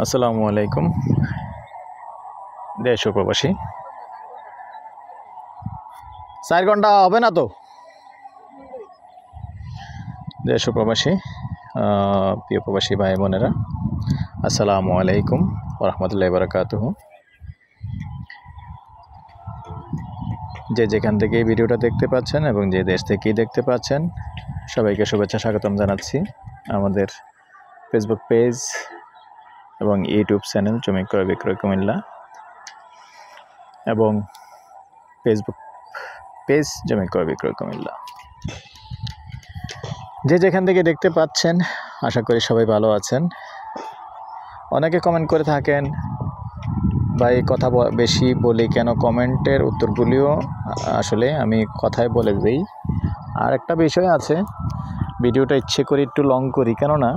আসসালামু আলাইকুম। দেশ ও প্রবাসী 4 ঘন্টা হবে না তো। দেশ ও প্রবাসী প্রিয় প্রবাসী ভাই বোনেরা, আসসালামু আলাইকুম ওয়া রাহমাতুল্লাহি ওয়া বারাকাতুহু। যে যেখান থেকে এই ভিডিওটা দেখতে পাচ্ছেন এবং যে দেশ থেকেই দেখতে পাচ্ছেন, সবাইকে শুভেচ্ছা স্বাগতম জানাচ্ছি আমাদের ফেসবুক পেজ এবং ইউটিউব চ্যানেল জমি ক্রয় বিক্রয় কুমিল্লা এবং ফেসবুক পেজ জমি ক্রয় বিক্রয় কুমিল্লা। যে যেখান থেকে দেখতে পাচ্ছেন, আশা করি সবাই ভালো আছেন। অনেকে কমেন্ট করে থাকেন, ভাই কথা বেশি বলি কেন? কমেন্টের উত্তরগুলিও আসলে আমি কথায় বলে দিই। আর একটা বিষয় আছে, ভিডিওটা ইচ্ছে করি একটু লং করি, কেননা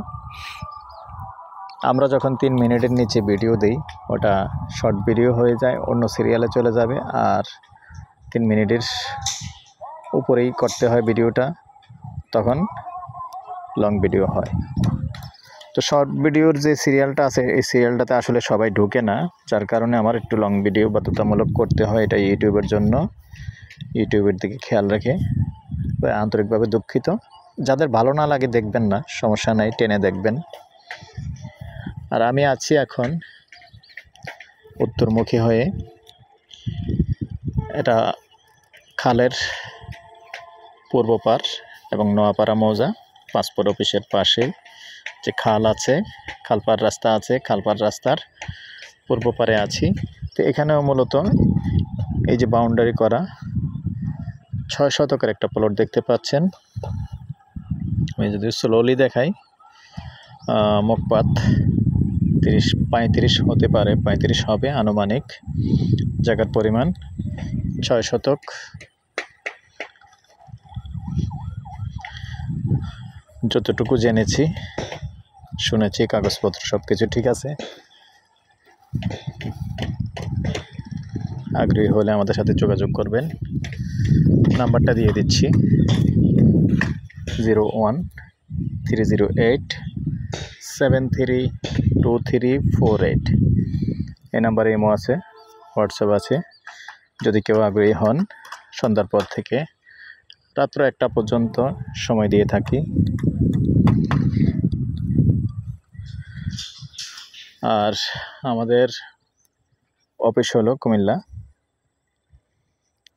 আমরা যখন 3 মিনিটের নিচে ভিডিও দিই, ওটা শর্ট ভিডিও হয়ে যায়, অন্য সিরিয়ালে চলে যাবে। আর 3 মিনিটের উপরেই করতে হয় ভিডিওটা, তখন লং ভিডিও হয়। তো শর্ট ভিডিওর যে সিরিয়ালটা আছে, এই সিরিয়ালটাতে আসলে সবাই ঢুকে না, যার কারণে আমার একটু লং ভিডিও বাধ্যতামূলক করতে হয়। এটা ইউটিউবের জন্য, ইউটিউবের দিকে খেয়াল রেখে আন্তরিকভাবে দুঃখিত। যাদের ভালো না লাগে দেখবেন না, সমস্যা নাই, টেনে দেখবেন। আর আমি আছি এখন উত্তরমুখী হয়ে, এটা খালের পূর্ব পার এবং নোয়াপাড়া মৌজা পাসপোর্ট অফিসের পাশে যে খাল আছে, খালপাড় রাস্তা আছে, খালপাড় রাস্তার পূর্ব পারে আছি। তো এখানেও মূলত এই যে বাউন্ডারি করা 6 শতকের একটা প্লট দেখতে পাচ্ছেন। আমি যদি স্লোলি দেখাই, মুখপাত 35 হতে পারে, 35 হবে আনুমানিক। জায়গার পরিমাণ 6 শতক। যতটুকু জেনেছি শুনেছি, কাগজপত্র সব কিছু ঠিক আছে। আগ্রহী হলে আমাদের সাথে যোগাযোগ করবেন। নাম্বারটা দিয়ে দিচ্ছি, 01-308-732348। এই নাম্বারে ইমো আছে, হোয়াটসঅ্যাপ আছে। যদি কেউ আগ্রহী হন, সন্ধ্যার পর থেকে রাত্র 1টা পর্যন্ত সময় দিয়ে থাকি। আর আমাদের অফিস হলো কুমিল্লা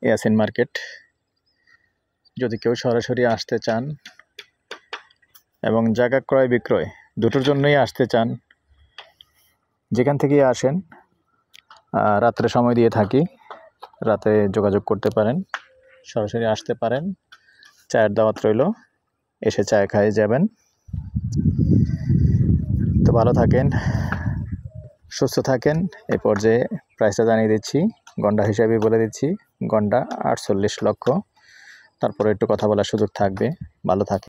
ইয়াসিন মার্কেট। যদি কেউ সরাসরি আসতে চান এবং জায়গা ক্রয় বিক্রয় দুটোর জন্যই আসতে চান, যেখান থেকেই আসেন, রাত্রে সময় দিয়ে থাকি, রাতে যোগাযোগ করতে পারেন, সরাসরি আসতে পারেন। চায়ের দাওয়াত রইল, এসে চায় খাই যাবেন। তো ভালো থাকেন, সুস্থ থাকেন। এই পর্যায়ে প্রাইসটা জানিয়ে দিচ্ছি, গন্ডা হিসাবে বলে দিচ্ছি, গন্ডা 48 লক্ষ। তারপরে একটু কথা বলার সুযোগ থাকবে। ভালো থাকেন।